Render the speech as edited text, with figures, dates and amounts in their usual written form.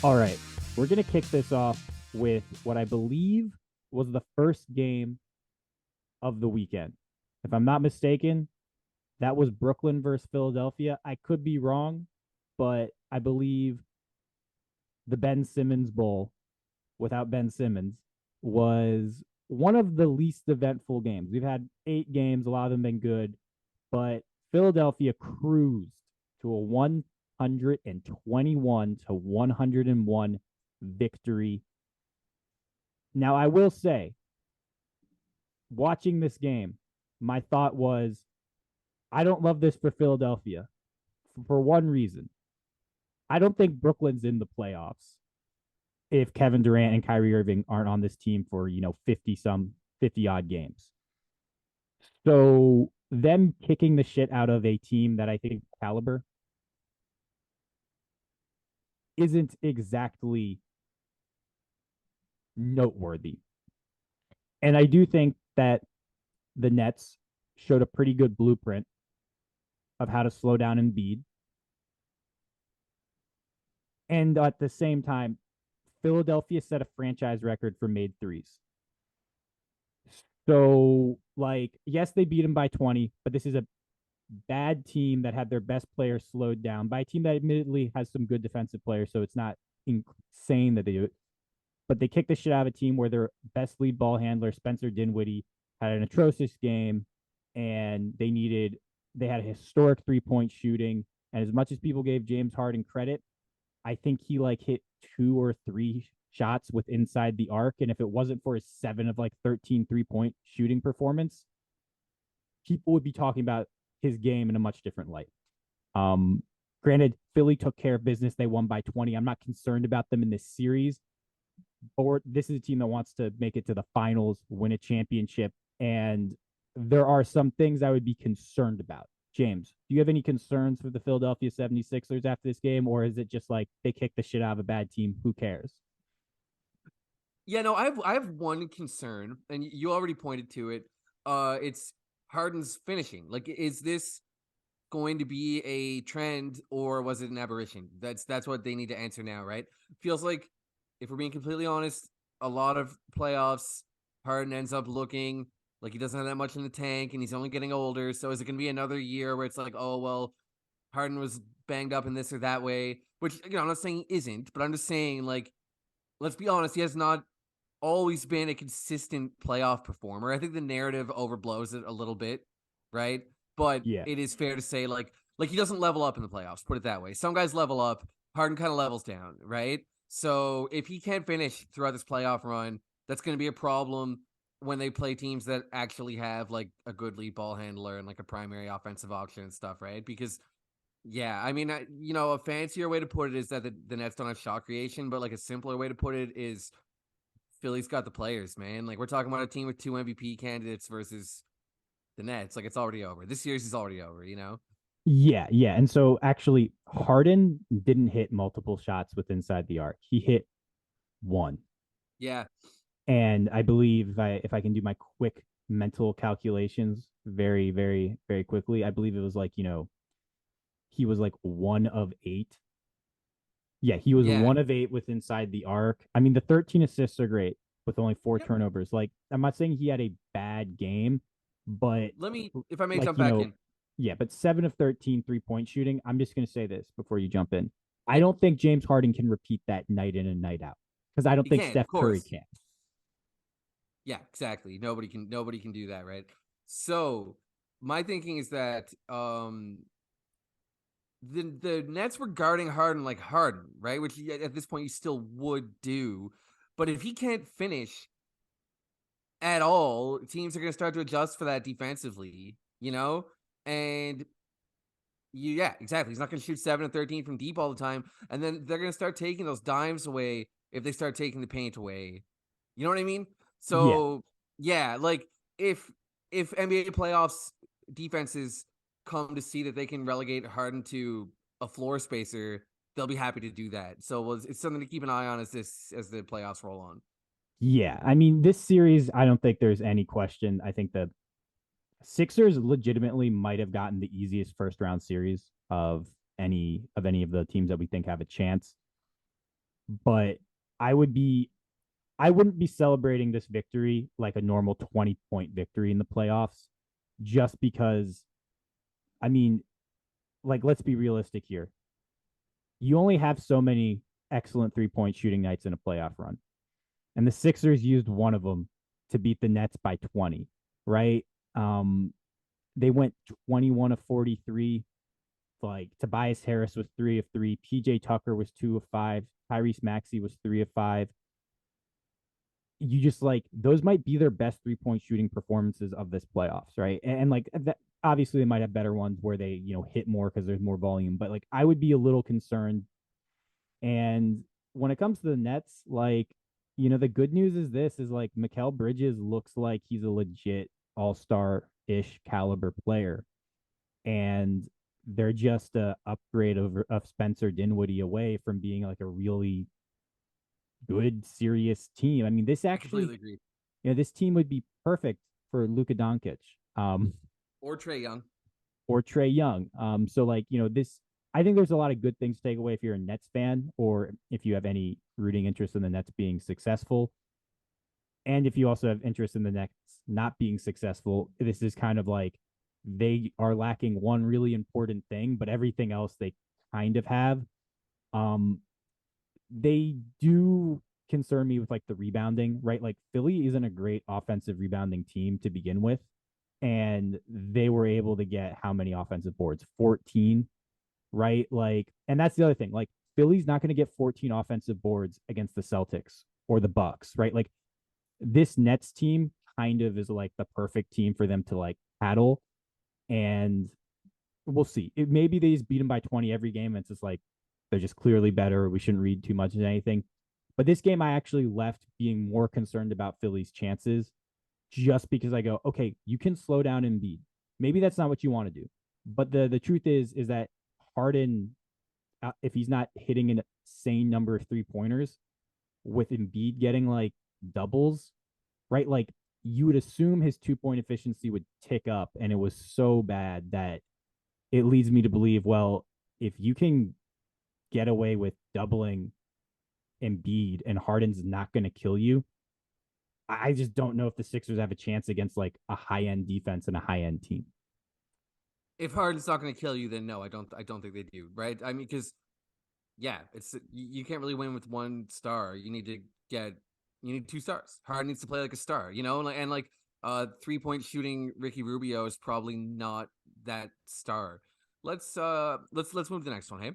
All right. We're going to kick this off with what I believe was the first game of the weekend. If I'm not mistaken, that was Brooklyn versus Philadelphia. I could be wrong, but I believe the Ben Simmons Bowl without Ben Simmons was one of the least eventful games. We've had 8 games, a lot of them been good, but Philadelphia cruised to a 121 to 101 victory. Now, I will say, watching this game, my thought was, I don't love this for Philadelphia for one reason. I don't think Brooklyn's in the playoffs if Kevin Durant and Kyrie Irving aren't on this team for, 50 odd games. So them kicking the shit out of a team that I think caliber isn't exactly noteworthy. And I do think that the Nets showed a pretty good blueprint of how to slow down Embiid. And at the same time, Philadelphia set a franchise record for made threes. So, yes, they beat him by 20, but this is a bad team that had their best player slowed down by a team that admittedly has some good defensive players. So it's not insane that they do it. But they kicked the shit out of a team where their best lead ball handler, Spencer Dinwiddie, had an atrocious game, and they had a historic 3-point shooting. And as much as people gave James Harden credit, I think he hit 2 or 3 shots with inside the arc. And if it wasn't for his 7 of 13 3-point shooting performance, people would be talking about his game in a much different light. Granted, Philly took care of business. They won by 20. I'm not concerned about them in this series. Or this is a team that wants to make it to the finals, win a championship. And there are some things I would be concerned about. James, do you have any concerns for the Philadelphia 76ers after this game? Or is it just they kicked the shit out of a bad team? Who cares? Yeah, no, I have one concern, and you already pointed to it. It's Harden's finishing. Is this going to be a trend or was it an aberration? That's what they need to answer now, right? Feels like, if we're being completely honest, a lot of playoffs, Harden ends up looking like he doesn't have that much in the tank, and he's only getting older. So is it going to be another year where it's like, oh well, Harden was banged up in this or that way? Which I'm not saying he isn't, but I'm just saying let's be honest, he has not always been a consistent playoff performer. I think the narrative overblows it a little bit, right? But Yeah. it is fair to say he doesn't level up in the playoffs, put it that way. Some guys level up, Harden kind of levels down, right? So if he can't finish throughout this playoff run, that's going to be a problem when they play teams that actually have a good lead ball handler and a primary offensive option and stuff, right? Because yeah, I mean, a fancier way to put it is that the Nets don't have shot creation, but a simpler way to put it is Philly's got the players, man. We're talking about a team with 2 MVP candidates versus the Nets. It's already over. This series is already over. Yeah, yeah. And so actually, Harden didn't hit multiple shots with inside the arc. He hit one. Yeah. And I believe if I can do my quick mental calculations very, very, very quickly, I believe it was he was 1 of 8. Yeah, he was Yeah. 1 of 8 with inside the arc. I mean, the 13 assists are great with only 4 turnovers. I'm not saying he had a bad game, but Let me, if I may like, jump back in. yeah, but 7 of 13 3-point shooting. I'm just going to say this before you jump in. I Okay. don't think James Harden can repeat that night in and night out because I don't He think can't, of Steph Curry course. can. Yeah, exactly. Nobody can do that, right? So my thinking is that the Nets were guarding Harden like Harden, right? Which at this point you still would do. But if he can't finish at all, teams are going to start to adjust for that defensively. And yeah, exactly. He's not going to shoot 7 and 13 from deep all the time. And then they're going to start taking those dimes away if they start taking the paint away. You know what I mean? Yeah, So, yeah, if NBA playoffs defenses come to see that they can relegate Harden to a floor spacer, they'll be happy to do that. So it's something to keep an eye on as the playoffs roll on. yeah. I mean, this series, I don't think there's any question. I think the Sixers legitimately might have gotten the easiest first round series of any of the teams that we think have a chance. but I would be I wouldn't be celebrating this victory like a normal 20-point victory in the playoffs just because I mean, like let's be realistic here. You only have so many excellent 3-point shooting nights in a playoff run. And the Sixers used one of them to beat the Nets by 20, right? Um they went 21 of 43. Like Tobias Harris was 3 of 3, PJ Tucker was 2 of 5, Tyrese Maxey was 3 of 5. You just like those might be their best 3-point shooting performances of this playoffs, right? And like that, obviously they might have better ones where they hit more because there's more volume, but like I would be a little concerned. And when it comes to the Nets, like the good news is this is like Mikal Bridges looks like he's a legit all-star ish caliber player, and they're just a upgrade of Spencer Dinwiddie away from being like a really good, serious team. I mean, this I actually, completely agree. this team would be perfect for Luka Doncic, Or Trey Young. or Trey Young. So like, this, I think there's a lot of good things to take away if you're a Nets fan, or if you have any rooting interest in the Nets being successful. And if you also have interest in the Nets not being successful, this is kind of like they are lacking one really important thing, but everything else they kind of have. Um, they do concern me with like the rebounding, right? Like Philly isn't a great offensive rebounding team to begin with. And they were able to get how many offensive boards? 14, right? Like, and that's the other thing. Like, Philly's not going to get 14 offensive boards against the Celtics or the Bucks, right? Like, this Nets team kind of is like the perfect team for them to like paddle. And we'll see. Maybe they just beat them by 20 every game. And it's just like they're just clearly better. We shouldn't read too much into anything. But this game, I actually left being more concerned about Philly's chances just because I go, okay, you can slow down Embiid. Maybe that's not what you want to do. But the truth is that Harden, if he's not hitting an insane number of 3-pointers, with Embiid getting like doubles, right? Like you would assume his 2-point efficiency would tick up, and it was so bad that it leads me to believe, well, if you can get away with doubling Embiid and Harden's not going to kill you, I just don't know if the Sixers have a chance against like a high end defense and a high end team. If Harden's not going to kill you, then no, I don't. I don't think they do. Right? I mean, because yeah, it's you can't really win with one star. You need to get you need 2 stars. Harden needs to play like a star. And like 3-point shooting Ricky Rubio is probably not that star. Let's move to the next one. Hey.